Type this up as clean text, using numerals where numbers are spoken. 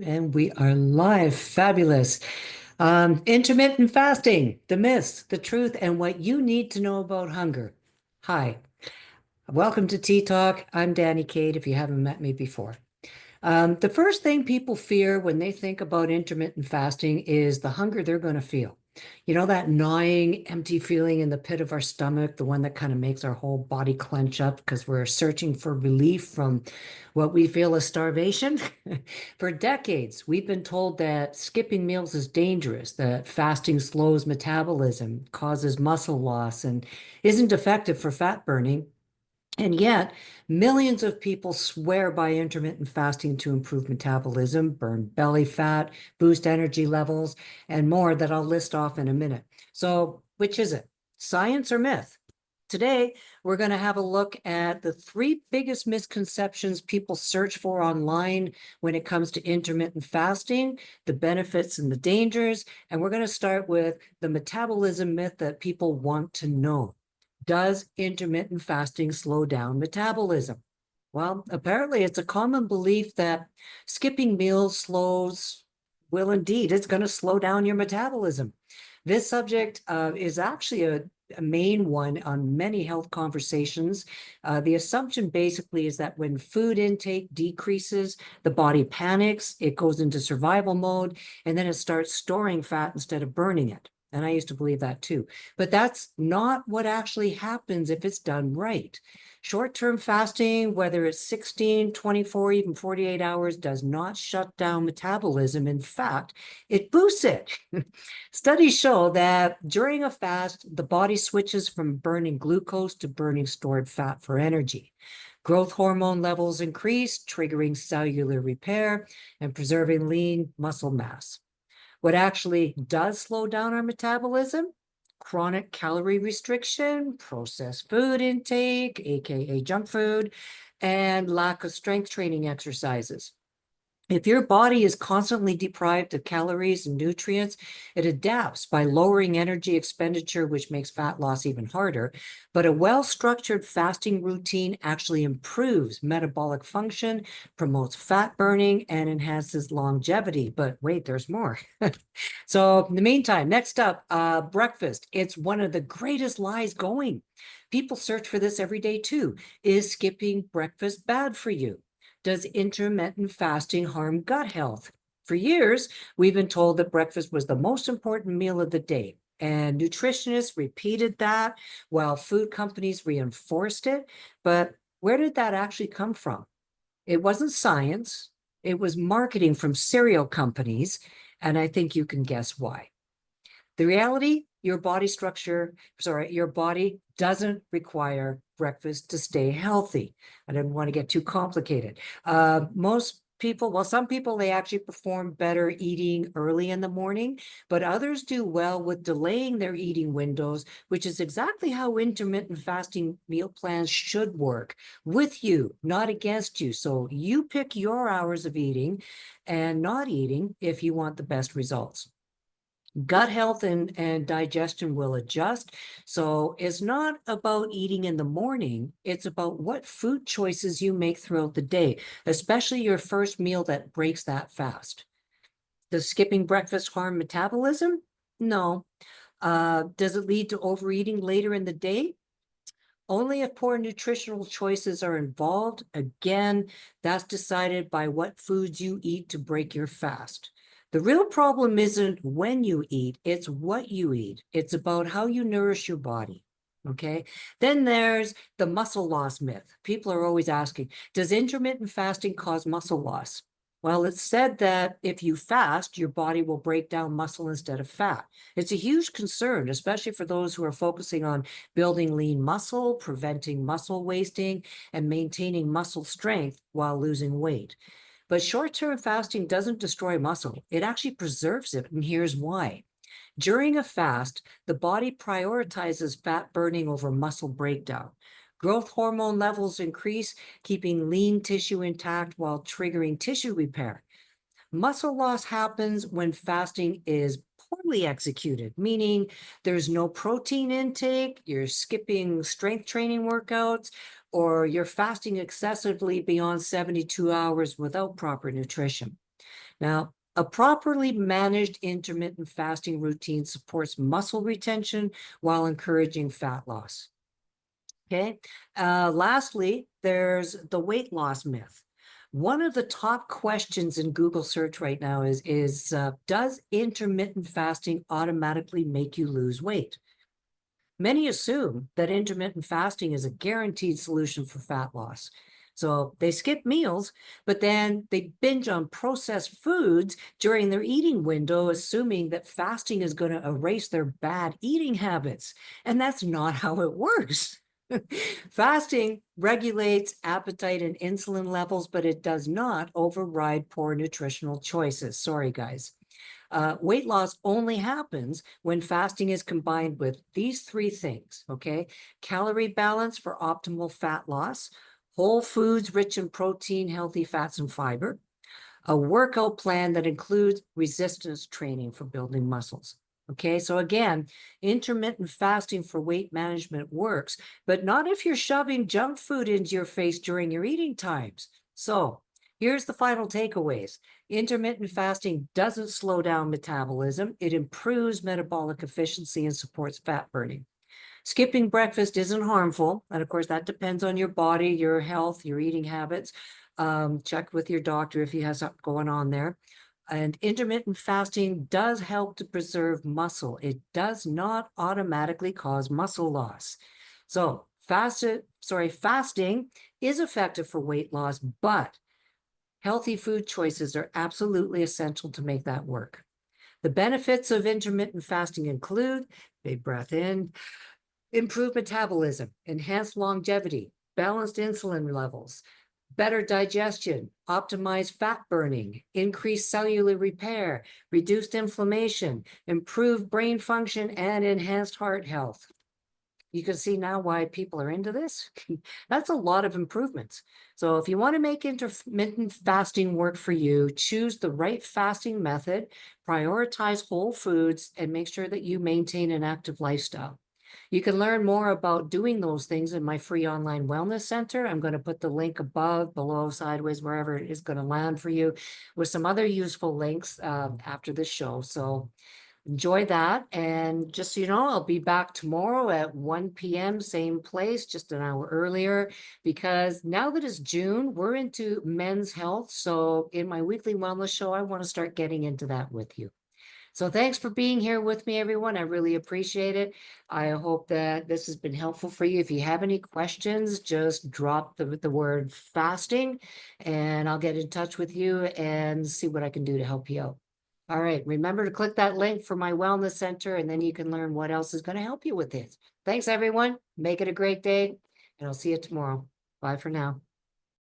And we are live. Fabulous. Intermittent fasting, the myths, the truth, and what you need to know about hunger. Hi, welcome to Tea Talk. I'm Danny Cade, if you haven't met me before. The first thing people fear when they think about intermittent fasting is the hunger they're going to feel. You know, that gnawing, empty feeling in the pit of our stomach, the one that kind of makes our whole body clench up because we're searching for relief from what we feel is starvation. For decades, we've been told that skipping meals is dangerous, that fasting slows metabolism, causes muscle loss, and isn't effective for fat burning. And yet, millions of people swear by intermittent fasting to improve metabolism, burn belly fat, boost energy levels, and more that I'll list off in a minute. So, which is it? Science or myth? Today, we're going to have a look at the three biggest misconceptions people search for online when it comes to intermittent fasting, the benefits and the dangers, and we're going to start with the metabolism myth that people want to know. Does intermittent fasting slow down metabolism? Well, apparently it's a common belief that skipping meals will indeed, it's going to slow down your metabolism. This subject is actually a main one on many health conversations. The assumption basically is that when food intake decreases, the body panics, it goes into survival mode, and then it starts storing fat instead of burning it. And I used to believe that too. But that's not what actually happens if it's done right. Short-term fasting, whether it's 16, 24, even 48 hours, does not shut down metabolism. In fact, it boosts it. Studies show that during a fast, the body switches from burning glucose to burning stored fat for energy. Growth hormone levels increase, triggering cellular repair and preserving lean muscle mass. What actually does slow down our metabolism? Chronic calorie restriction, processed food intake, aka junk food, and lack of strength training exercises. If your body is constantly deprived of calories and nutrients, it adapts by lowering energy expenditure, which makes fat loss even harder. But a well-structured fasting routine actually improves metabolic function, promotes fat burning, and enhances longevity. But wait, there's more. So in the meantime, next up, breakfast. It's one of the greatest lies going. People search for this every day too. Is skipping breakfast bad for you? Does intermittent fasting harm gut health? For years, we've been told that breakfast was the most important meal of the day, and nutritionists repeated that while food companies reinforced it. But where did that actually come from? It wasn't science. It was marketing from cereal companies, and I think you can guess why. The reality, your body doesn't require breakfast to stay healthy. I didn't want to get too complicated. Most people, well, some people, they actually perform better eating early in the morning, but others do well with delaying their eating windows, which is exactly how intermittent fasting meal plans should work, with you, not against you. So you pick your hours of eating and not eating if you want the best results. Gut health and digestion will adjust. So it's not about eating in the morning. It's about what food choices you make throughout the day, especially your first meal that breaks that fast. Does skipping breakfast harm metabolism? No. Does it lead to overeating later in the day? Only if poor nutritional choices are involved. Again, that's decided by what foods you eat to break your fast. The real problem isn't when you eat, it's what you eat. It's about how you nourish your body. Okay. Then there's the muscle loss myth. People are always asking, does intermittent fasting cause muscle loss? Well, it's said that if you fast, your body will break down muscle instead of fat. It's a huge concern, especially for those who are focusing on building lean muscle, preventing muscle wasting, and maintaining muscle strength while losing weight. But short-term fasting doesn't destroy muscle. It actually preserves it, and here's why. During a fast, the body prioritizes fat burning over muscle breakdown. Growth hormone levels increase, keeping lean tissue intact while triggering tissue repair. Muscle loss happens when fasting is poorly executed, meaning there's no protein intake, you're skipping strength training workouts, or you're fasting excessively beyond 72 hours without proper nutrition. Now, a properly managed intermittent fasting routine supports muscle retention while encouraging fat loss. Okay. Lastly, there's the weight loss myth. One of the top questions in Google search right now is does intermittent fasting automatically make you lose weight? Many assume that intermittent fasting is a guaranteed solution for fat loss. So they skip meals, but then they binge on processed foods during their eating window, assuming that fasting is going to erase their bad eating habits. And that's not how it works. Fasting regulates appetite and insulin levels, but it does not override poor nutritional choices. Sorry, guys. Weight loss only happens when fasting is combined with these three things, okay? Calorie balance for optimal fat loss, whole foods rich in protein, healthy fats, and fiber, a workout plan that includes resistance training for building muscles. Okay, so again, intermittent fasting for weight management works, but not if you're shoving junk food into your face during your eating times. So here's the final takeaways. Intermittent fasting doesn't slow down metabolism. It improves metabolic efficiency and supports fat burning. Skipping breakfast isn't harmful. And of course, that depends on your body, your health, your eating habits. Check with your doctor if he has something going on there. And intermittent fasting does help to preserve muscle. It does not automatically cause muscle loss. So fasting is effective for weight loss, but healthy food choices are absolutely essential to make that work. The benefits of intermittent fasting include big breath in, improved metabolism, enhanced longevity, balanced insulin levels, better digestion, optimized fat burning, increased cellular repair, reduced inflammation, improved brain function, and enhanced heart health. You can see now why people are into this. That's a lot of improvements. So if you want to make intermittent fasting work for you, choose the right fasting method, prioritize whole foods, and make sure that you maintain an active lifestyle. You can learn more about doing those things in my free online wellness center. I'm going to put the link above, below, sideways, wherever it is going to land for you, with some other useful links after the show. So enjoy that. And just so you know, I'll be back tomorrow at 1 p.m., same place, just an hour earlier, because now that it's June, we're into men's health. So in my weekly wellness show, I want to start getting into that with you. So thanks for being here with me, everyone. I really appreciate it. I hope that this has been helpful for you. If you have any questions, just drop the word fasting and I'll get in touch with you and see what I can do to help you out. All right. Remember to click that link for my wellness center and then you can learn what else is going to help you with this. Thanks, everyone. Make it a great day and I'll see you tomorrow. Bye for now.